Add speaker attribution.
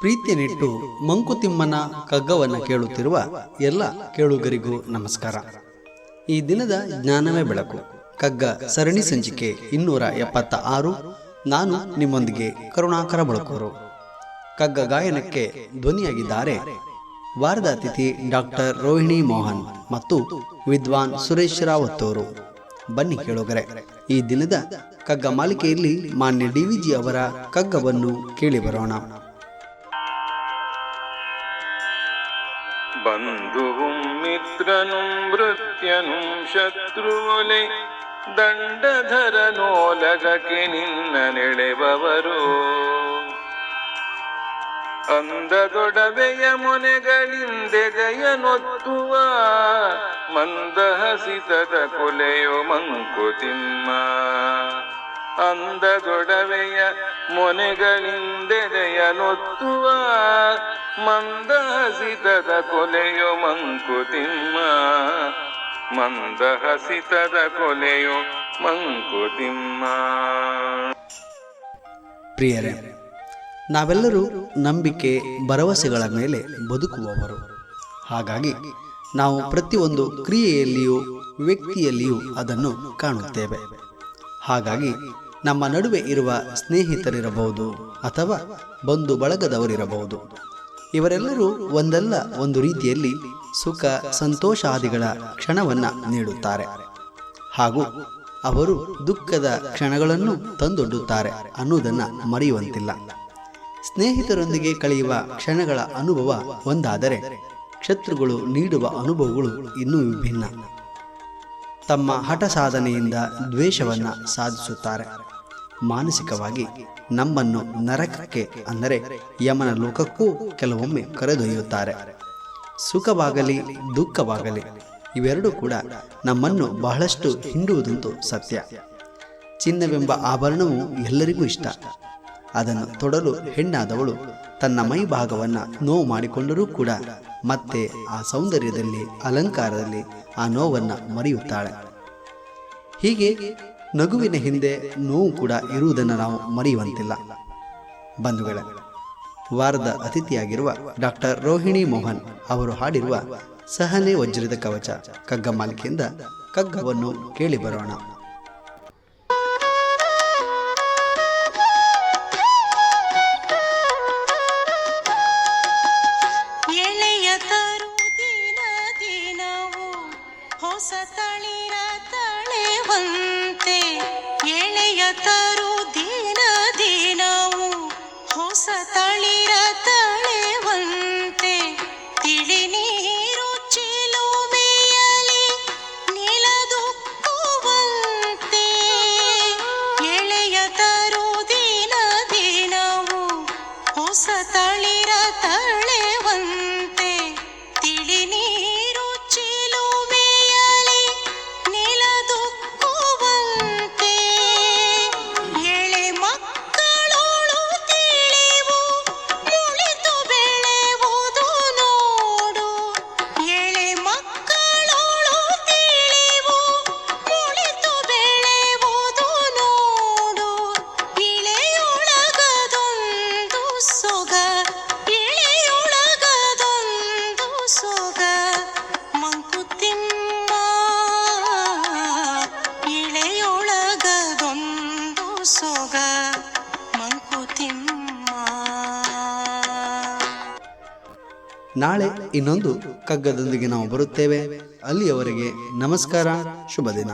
Speaker 1: ಪ್ರೀತಿಯನ್ನಿಟ್ಟು ಮಂಕುತಿಮ್ಮನ ಕಗ್ಗವನ್ನು ಕೇಳುತ್ತಿರುವ ಎಲ್ಲ ಕೇಳುಗರಿಗೂ ನಮಸ್ಕಾರ. ಈ ದಿನದ ಜ್ಞಾನವೇ ಬೆಳಕು ಕಗ್ಗ ಸರಣಿ ಸಂಚಿಕೆ 276. ನಾನು ನಿಮ್ಮೊಂದಿಗೆ ಕರುಣಾಕರ ಬಳಕೂರು. ಕಗ್ಗ ಗಾಯನಕ್ಕೆ ಧ್ವನಿಯಾಗಿದ್ದಾರೆ ವಾರದ ಅತಿಥಿ ಡಾಕ್ಟರ್ ರೋಹಿಣಿ ಮೋಹನ್ ಮತ್ತು ವಿದ್ವಾನ್ ಸುರೇಶ್ ರಾವತ್ತೂರು. ಬನ್ನಿ ಕೇಳುಗರೆ, ಈ ದಿನದ ಕಗ್ಗ ಮಾಲಿಕೆಯಲ್ಲಿ ಮಾನ್ಯ DVG ಅವರ ಕಗ್ಗವನ್ನು ಕೇಳಿ ಬರೋಣ.
Speaker 2: ಬಂಧುവും ಮಿತ್ರനും ಭೃತ್ಯനും ಶತ್ರುವೊಲೆ ದಂಡಧರನೋಲಗಕ್ಕೆ ನಿನ್ನ ನೆಳೆಬವರು ಅಂದದೊಡವೆಯ ಮೊನೆಗಳಿಂದೆದೆಯನೊತ್ತುವ ಮಂದಹಸಿತದ ಕೊಲೆಯೋ ಮಂಕುತಿಮ್ಮ. ಅಂದದೊಡವೆಯ ಮೊನೆಗಳಿಂದೆದೆಯನೊತ್ತುವ ಮಂದಹಸಿತದ ಕೊಲೆಯೋ ಮಂಕುತಿಮ್ಮ. ಮಂದಹಸಿತದ ಕೊಲೆಯೋ ಮಂಕುತಿಮ್ಮ.
Speaker 1: ಪ್ರಿಯರೇ, ನಾವೆಲ್ಲರೂ ನಂಬಿಕೆ ಭರವಸೆಗಳ ಮೇಲೆ ಬದುಕುವವರು. ಹಾಗಾಗಿ ನಾವು ಪ್ರತಿಯೊಂದು ಕ್ರಿಯೆಯಲ್ಲಿಯೂ ವ್ಯಕ್ತಿಯಲ್ಲಿಯೂ ಅದನ್ನು ಕಾಣುತ್ತೇವೆ. ಹಾಗಾಗಿ ನಮ್ಮ ನಡುವೆ ಇರುವ ಸ್ನೇಹಿತರಿರಬಹುದು ಅಥವಾ ಬಂಧು ಬಳಗದವರಿರಬಹುದು, ಇವರೆಲ್ಲರೂ ಒಂದಲ್ಲ ಒಂದು ರೀತಿಯಲ್ಲಿ ಸುಖ ಸಂತೋಷಾದಿಗಳ ಕ್ಷಣವನ್ನು ನೀಡುತ್ತಾರೆ ಹಾಗೂ ಅವರು ದುಃಖದ ಕ್ಷಣಗಳನ್ನು ತಂದೊಡ್ಡುತ್ತಾರೆ ಅನ್ನುವುದನ್ನು ಮರೆಯುವಂತಿಲ್ಲ. ಸ್ನೇಹಿತರೊಂದಿಗೆ ಕಳೆಯುವ ಕ್ಷಣಗಳ ಅನುಭವ ಒಂದಾದರೆ, ಶತ್ರುಗಳು ನೀಡುವ ಅನುಭವಗಳು ಇನ್ನೂ ವಿಭಿನ್ನ. ತಮ್ಮ ಹಠ ಸಾಧನೆಯಿಂದ ದ್ವೇಷವನ್ನು ಸಾಧಿಸುತ್ತಾರೆ. ಮಾನಸಿಕವಾಗಿ ನಮ್ಮನ್ನು ನರಕಕ್ಕೆ ಅಂದರೆ ಯಮನ ಲೋಕಕ್ಕೂ ಕೆಲವೊಮ್ಮೆ ಕರೆದೊಯ್ಯುತ್ತಾರೆ. ಸುಖವಾಗಲಿ ದುಃಖವಾಗಲಿ ಇವೆರಡೂ ಕೂಡ ನಮ್ಮನ್ನು ಬಹಳಷ್ಟು ಹಿಂಡುವುದಂತೂ ಸತ್ಯ. ಚಿನ್ನವೆಂಬ ಆಭರಣವು ಎಲ್ಲರಿಗೂ ಇಷ್ಟ. ಅದನ್ನು ತೊಡಲು ಹೆಣ್ಣಾದವಳು ತನ್ನ ಮೈ ಭಾಗವನ್ನು ನೋವು ಮಾಡಿಕೊಂಡರೂ ಕೂಡ ಮತ್ತೆ ಆ ಸೌಂದರ್ಯದಲ್ಲಿ ಅಲಂಕಾರದಲ್ಲಿ ಆ ನೋವನ್ನು ಮರೆಯುತ್ತಾಳೆ. ಹೀಗೆ ನಗುವಿನ ಹಿಂದೆ ನೋವು ಕೂಡ ಇರುವುದನ್ನು ನಾವು ಮರೆಯುವಂತಿಲ್ಲ. ಬಂಧುಗಳೇ, ವಾರದ ಅತಿಥಿಯಾಗಿರುವ ಡಾಕ್ಟರ್ ರೋಹಿಣಿ ಮೋಹನ್ ಅವರು ಹಾಡಿರುವ ಸಹನೆ ವಜ್ರದ ಕವಚ ಕಗ್ಗ ಮಾಲಿಕೆಯಿಂದ ಕಗ್ಗವನ್ನು ಕೇಳಿ ಬರೋಣ.
Speaker 3: ಹೊಸತಳಿರ ತಳೆವಂತೆ ಎಳೆಯತರು ದಿನ ದಿನವು ಹೊಸತಳಿರ ತಳೆವಂತೆ ತಿಳಿ ನೀರು ಚಿಲುಮೆಯಲಿ ನಿಲದುಕ್ಕುವಂತೆ ಎಳೆಯತರು ದಿನ ದಿನವು ಹೊಸತಳಿರ ತಳೆವಂತೆ ತಿಳಿ ನೀರು
Speaker 1: ನಾಳೆ ಇನ್ನೊಂದು ಕಗ್ಗದೊಂದಿಗೆ ನಾವು ಬರುತ್ತೇವೆ. ಅಲ್ಲಿಯವರೆಗೆ ನಮಸ್ಕಾರ, ಶುಭ ದಿನ.